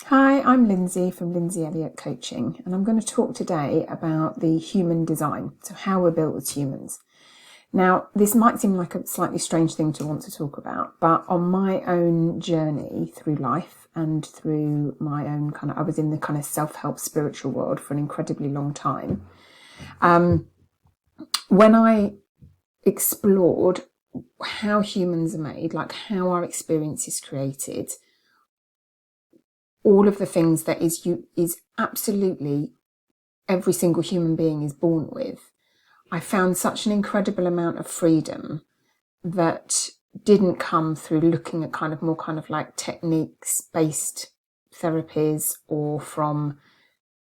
Hi, I'm Lindsay from Lindsay Elliott Coaching, and I'm going to talk today about the human design, so how we're built as humans. Now, this might seem like a slightly strange thing to want to talk about, but on my own journey through life and through my own I was in the kind of self-help spiritual world for an incredibly long time. When I explored how humans are made, like how our experience is created, all of the things that is absolutely every single human being is born with, I found such an incredible amount of freedom that didn't come through looking at more like techniques-based therapies or from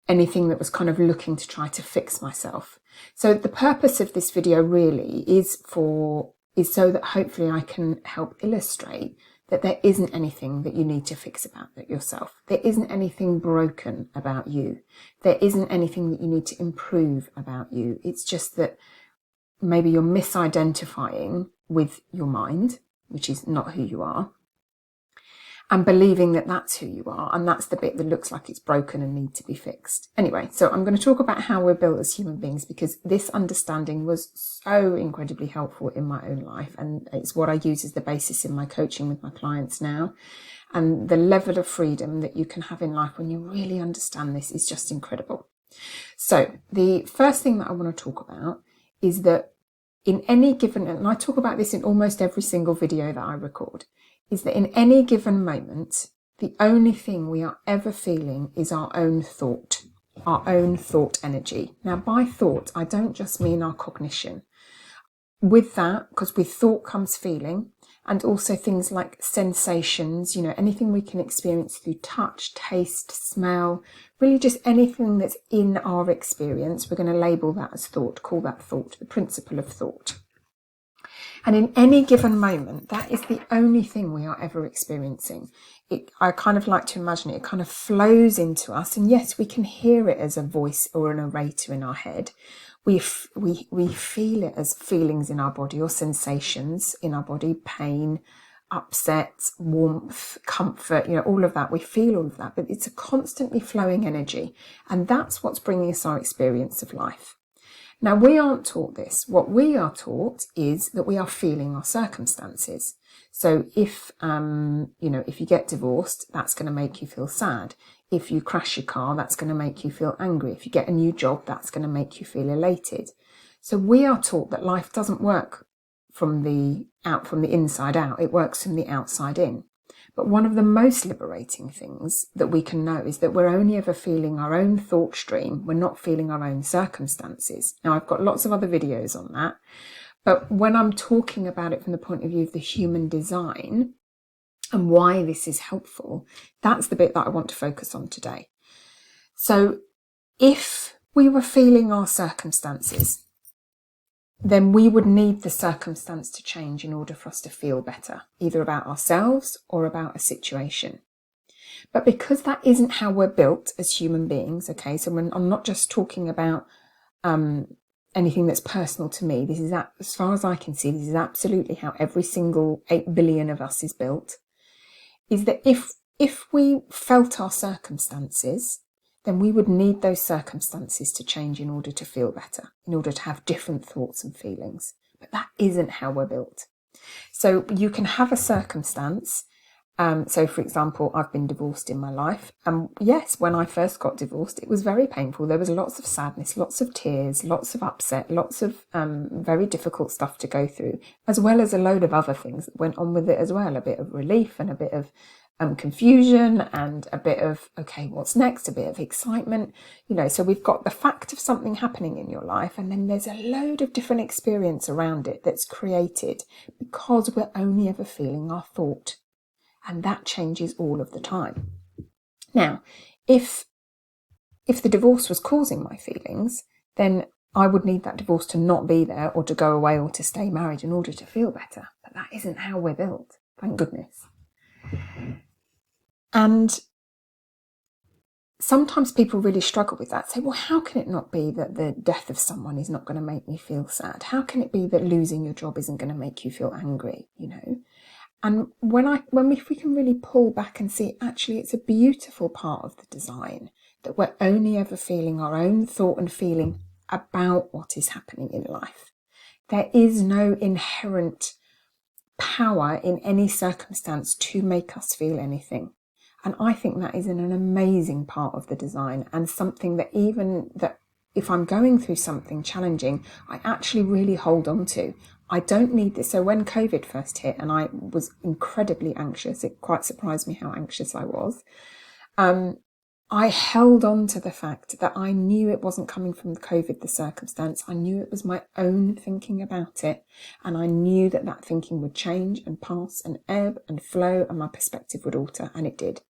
anything that was kind of looking to try to fix myself. So the purpose of this video really is so that hopefully I can help illustrate that there isn't anything that you need to fix about yourself. There isn't anything broken about you. There isn't anything that you need to improve about you. It's just that maybe you're misidentifying with your mind, which is not who you are, and believing that that's who you are, and that's the bit that looks like it's broken and needs to be fixed. Anyway, so I'm going to talk about how we're built as human beings, because this understanding was so incredibly helpful in my own life, and it's what I use as the basis in my coaching with my clients now. And the level of freedom that you can have in life when you really understand this is just incredible. So the first thing that I want to talk about is that in any given, and I talk about this in almost every single video that I record, is that in any given moment, the only thing we are ever feeling is our own thought energy. Now, by thought, I don't just mean our cognition. With that, because with thought comes feeling, and also things like sensations, anything we can experience through touch, taste, smell, really just anything that's in our experience, we're going to label that as thought, call that thought, the principle of thought. And in any given moment, that is the only thing we are ever experiencing. I kind of like to imagine it kind of flows into us. And yes, we can hear it as a voice or a narrator in our head. We feel it as feelings in our body or sensations in our body, pain, upset, warmth, comfort, all of that. We feel all of that, but it's a constantly flowing energy. And that's what's bringing us our experience of life. Now, we aren't taught this. What we are taught is that we are feeling our circumstances. So if you get divorced, that's going to make you feel sad. If you crash your car, that's going to make you feel angry. If you get a new job, that's going to make you feel elated. So we are taught that life doesn't work from the inside out. It works from the outside in. But one of the most liberating things that we can know is that we're only ever feeling our own thought stream. We're not feeling our own circumstances. Now, I've got lots of other videos on that. But when I'm talking about it from the point of view of the human design and why this is helpful, that's the bit that I want to focus on today. So if we were feeling our circumstances, then we would need the circumstance to change in order for us to feel better, either about ourselves or about a situation. But because that isn't how we're built as human beings, okay, so I'm not just talking about anything that's personal to me. This is, as far as I can see, this is absolutely how every single 8 billion of us is built, is that if we felt our circumstances, then we would need those circumstances to change in order to feel better, in order to have different thoughts and feelings. But that isn't how we're built. So you can have a circumstance. So, for example, I've been divorced in my life. And yes, when I first got divorced, it was very painful. There was lots of sadness, lots of tears, lots of upset, lots of very difficult stuff to go through, as well as a load of other things that went on with it as well. A bit of relief and a bit of confusion and a bit of, okay, what's next? A bit of excitement, so we've got the fact of something happening in your life, and then there's a load of different experience around it that's created because we're only ever feeling our thought, and that changes all of the time. Now, if the divorce was causing my feelings, then I would need that divorce to not be there or to go away or to stay married in order to feel better. But that isn't how we're built, thank goodness. And sometimes people really struggle with that. Say, well, how can it not be that the death of someone is not going to make me feel sad? How can it be that losing your job isn't going to make you feel angry, And if we can really pull back and see, actually, it's a beautiful part of the design that we're only ever feeling our own thought and feeling about what is happening in life. There is no inherent power in any circumstance to make us feel anything. And I think that is an amazing part of the design, and something that if I'm going through something challenging, I actually really hold on to. I don't need this. So when COVID first hit and I was incredibly anxious, it quite surprised me how anxious I was. I held on to the fact that I knew it wasn't coming from COVID, the circumstance. I knew it was my own thinking about it. And I knew that thinking would change and pass and ebb and flow, and my perspective would alter, and it did.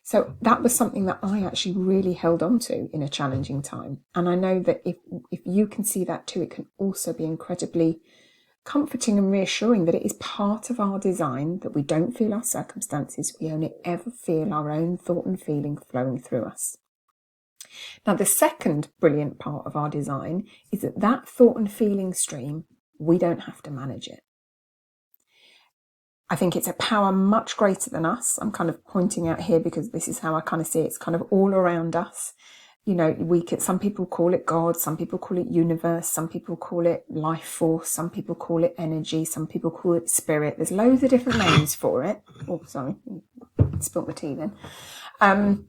So that was something that I actually really held on to in a challenging time. And I know that if you can see that too, it can also be incredibly comforting and reassuring that it is part of our design that we don't feel our circumstances. We only ever feel our own thought and feeling flowing through us. Now, the second brilliant part of our design is that thought and feeling stream, we don't have to manage it. I think it's a power much greater than us. I'm kind of pointing out here because this is how I kind of see it. It's kind of all around us. You know, some people call it God, some people call it universe, some people call it life force, some people call it energy, some people call it spirit. There's loads of different names for it. Oh, sorry, spilt my tea then.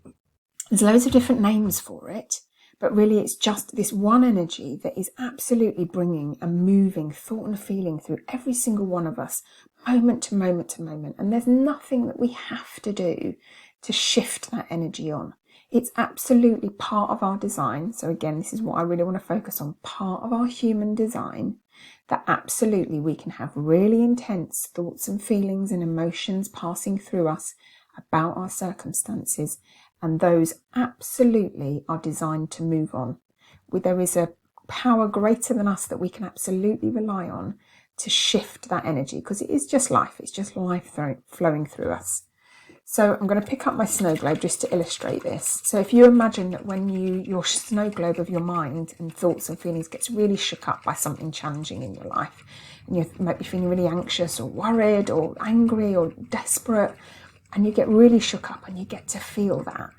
There's loads of different names for it, but really it's just this one energy that is absolutely bringing a moving thought and feeling through every single one of us, moment to moment to moment. And there's nothing that we have to do to shift that energy on. It's absolutely part of our design. So again, this is what I really want to focus on, part of our human design, that absolutely we can have really intense thoughts and feelings and emotions passing through us about our circumstances. And those absolutely are designed to move on. There is a power greater than us that we can absolutely rely on to shift that energy, because it is just life. It's just life flowing through us. So I'm going to pick up my snow globe just to illustrate this. So if you imagine that when your snow globe of your mind and thoughts and feelings gets really shook up by something challenging in your life, and you might be feeling really anxious or worried or angry or desperate, and you get really shook up and you get to feel that.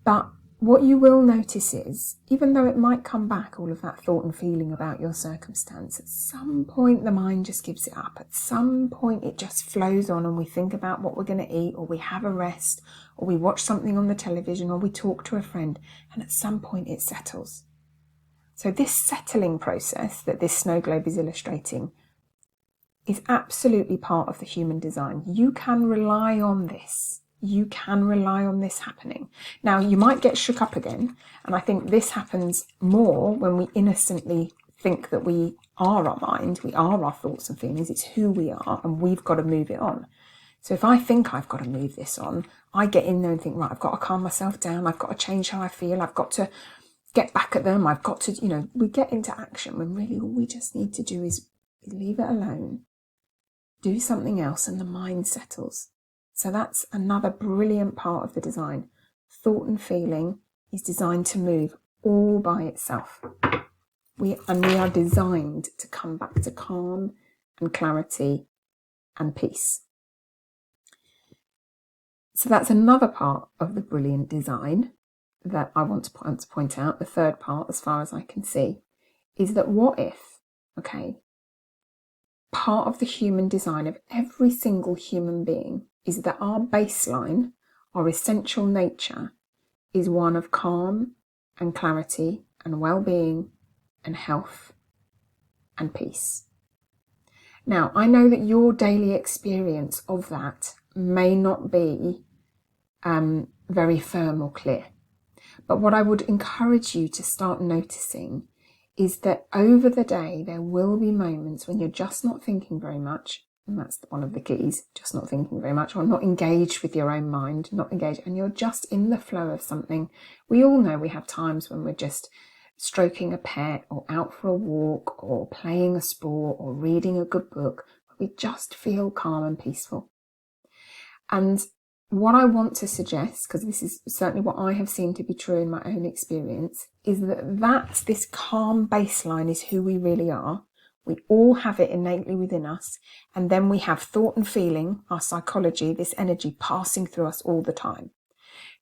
But what you will notice is, even though it might come back, all of that thought and feeling about your circumstance, at some point the mind just gives it up. At some point it just flows on and we think about what we're going to eat, or we have a rest, or we watch something on the television, or we talk to a friend, and at some point it settles. So this settling process that this snow globe is illustrating is absolutely part of the human design. You can rely on this. You can rely on this happening. Now, you might get shook up again, and I think this happens more when we innocently think that we are our mind, we are our thoughts and feelings, it's who we are, and we've got to move it on. So if I think I've got to move this on, I get in there and think, right, I've got to calm myself down, I've got to change how I feel, I've got to get back at them, I've got to, we get into action when really all we just need to do is leave it alone, do something else, and the mind settles. So that's another brilliant part of the design. Thought and feeling is designed to move all by itself. We are designed to come back to calm and clarity and peace. So that's another part of the brilliant design that I want to point out. The third part, as far as I can see, is that what if, part of the human design of every single human being is that our baseline, our essential nature, is one of calm and clarity and well-being and health and peace. Now, I know that your daily experience of that may not be very firm or clear, but what I would encourage you to start noticing is that over the day there will be moments when you're just not thinking very much, and that's one of the keys, just not thinking very much, or not engaged with your own mind, not engaged, and you're just in the flow of something. We all know we have times when we're just stroking a pet, or out for a walk, or playing a sport, or reading a good book. We just feel calm and peaceful. And what I want to suggest, because this is certainly what I have seen to be true in my own experience, is that this calm baseline is who we really are. We all have it innately within us. And then we have thought and feeling, our psychology, this energy passing through us all the time.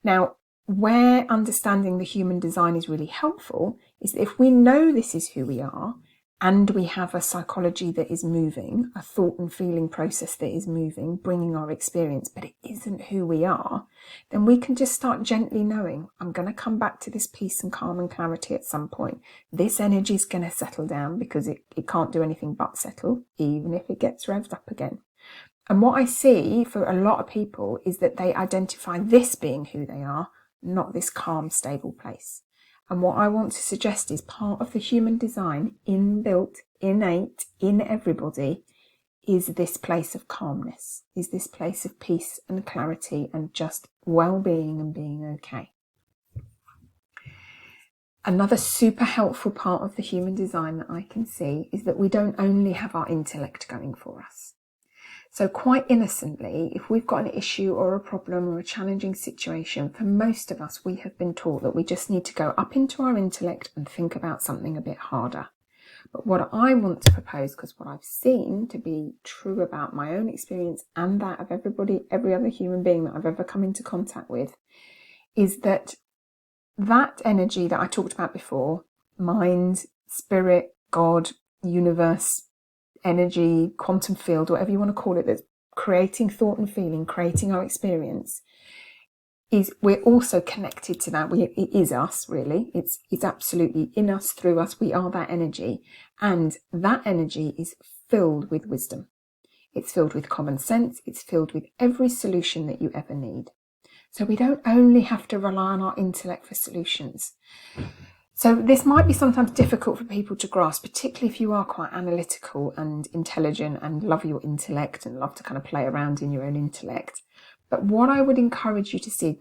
Now, where understanding the human design is really helpful is that if we know this is who we are, and we have a psychology that is moving, a thought and feeling process that is moving, bringing our experience, but it isn't who we are, then we can just start gently knowing, I'm going to come back to this peace and calm and clarity at some point. This energy is going to settle down because it can't do anything but settle, even if it gets revved up again. And what I see for a lot of people is that they identify this being who they are, not this calm, stable place. And what I want to suggest is part of the human design, inbuilt, innate, in everybody, is this place of calmness, is this place of peace and clarity and just well-being and being okay. Another super helpful part of the human design that I can see is that we don't only have our intellect going for us. So quite innocently, if we've got an issue or a problem or a challenging situation, for most of us, we have been taught that we just need to go up into our intellect and think about something a bit harder. But what I want to propose, because what I've seen to be true about my own experience and that of every other human being that I've ever come into contact with, is that energy that I talked about before, mind, spirit, God, universe, energy, quantum field, whatever you want to call it, that's creating thought and feeling, creating our experience, is we're also connected to that. It is us, really. It's absolutely in us, through us. We are that energy. And that energy is filled with wisdom. It's filled with common sense. It's filled with every solution that you ever need. So we don't only have to rely on our intellect for solutions. So this might be sometimes difficult for people to grasp, particularly if you are quite analytical and intelligent and love your intellect and love to kind of play around in your own intellect. But what I would encourage you to see,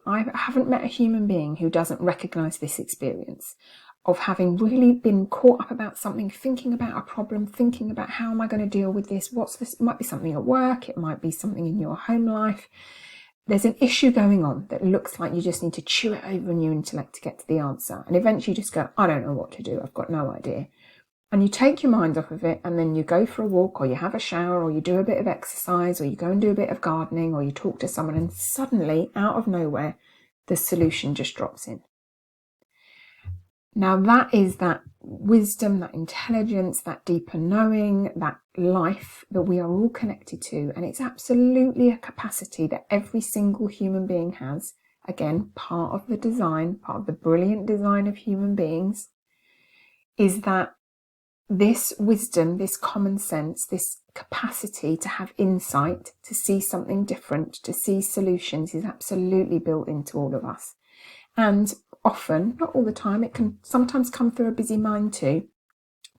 I haven't met a human being who doesn't recognise this experience of having really been caught up about something, thinking about a problem, thinking about how am I going to deal with this? What's this? It might be something at work. It might be something in your home life. There's an issue going on that looks like you just need to chew it over in your intellect to get to the answer. And eventually you just go, I don't know what to do. I've got no idea. And you take your mind off of it and then you go for a walk or you have a shower or you do a bit of exercise or you go and do a bit of gardening or you talk to someone and suddenly, out of nowhere, the solution just drops in. Now that is that wisdom, that intelligence, that deeper knowing, that life that we are all connected to. And it's absolutely a capacity that every single human being has. Again, part of the design, part of the brilliant design of human beings, is that this wisdom, this common sense, this capacity to have insight, to see something different, to see solutions is absolutely built into all of us. And often, not all the time, it can sometimes come through a busy mind too,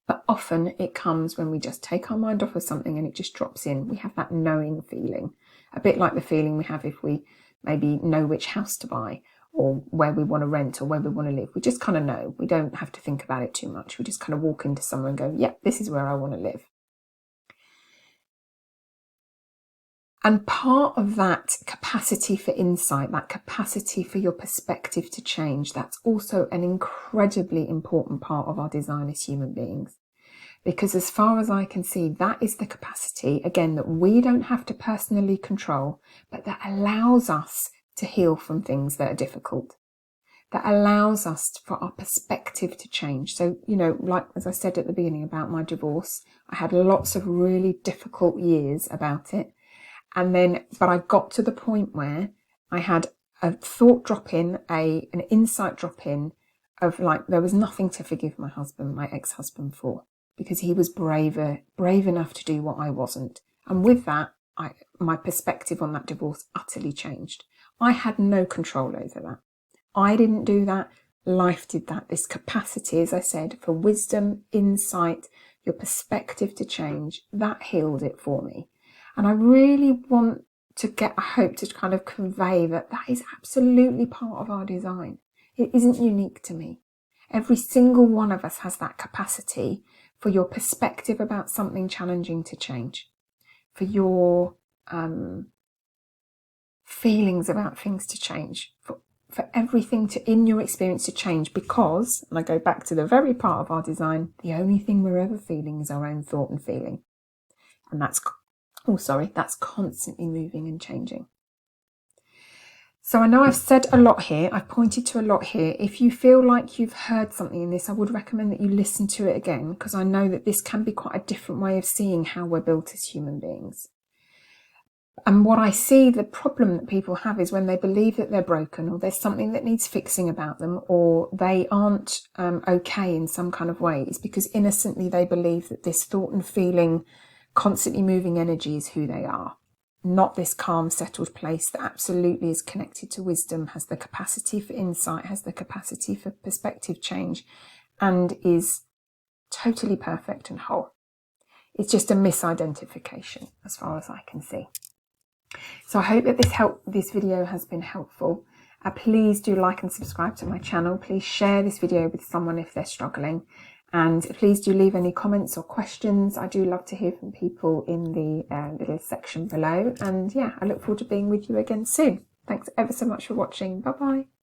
but often it comes when we just take our mind off of something and it just drops in. We have that knowing feeling, a bit like the feeling we have if we maybe know which house to buy or where we want to rent or where we want to live. We just kind of know. We don't have to think about it too much. We just kind of walk into somewhere and go, yep, this is where I want to live. And part of that capacity for insight, that capacity for your perspective to change, that's also an incredibly important part of our design as human beings. Because as far as I can see, that is the capacity, again, that we don't have to personally control, but that allows us to heal from things that are difficult. That allows us for our perspective to change. So, like as I said at the beginning about my divorce, I had lots of really difficult years about it. But I got to the point where I had a thought drop in, an insight drop in of like, there was nothing to forgive my ex-husband for, because he was brave enough to do what I wasn't. And with that, my perspective on that divorce utterly changed. I had no control over that. I didn't do that. Life did that. This capacity, as I said, for wisdom, insight, your perspective to change, that healed it for me. And I really want to I hope to kind of convey that is absolutely part of our design. It isn't unique to me. Every single one of us has that capacity for your perspective about something challenging to change, for your feelings about things to change, for everything to, in your experience, to change, because, and I go back to the very part of our design, the only thing we're ever feeling is our own thought and feeling. And that's constantly moving and changing. So I know I've said a lot here, I've pointed to a lot here. If you feel like you've heard something in this, I would recommend that you listen to it again, because I know that this can be quite a different way of seeing how we're built as human beings. And what I see, the problem that people have, is when they believe that they're broken, or there's something that needs fixing about them, or they aren't okay in some kind of way, is because innocently they believe that this thought and feeling, constantly moving energy is who they are. Not this calm, settled place that absolutely is connected to wisdom, has the capacity for insight, has the capacity for perspective change, and is totally perfect and whole. It's just a misidentification as far as I can see. So I hope that this video has been helpful. Please do like and subscribe to my channel. Please share this video with someone if they're struggling. And please do leave any comments or questions. I do love to hear from people in the little section below. And yeah, I look forward to being with you again soon. Thanks ever so much for watching. Bye bye.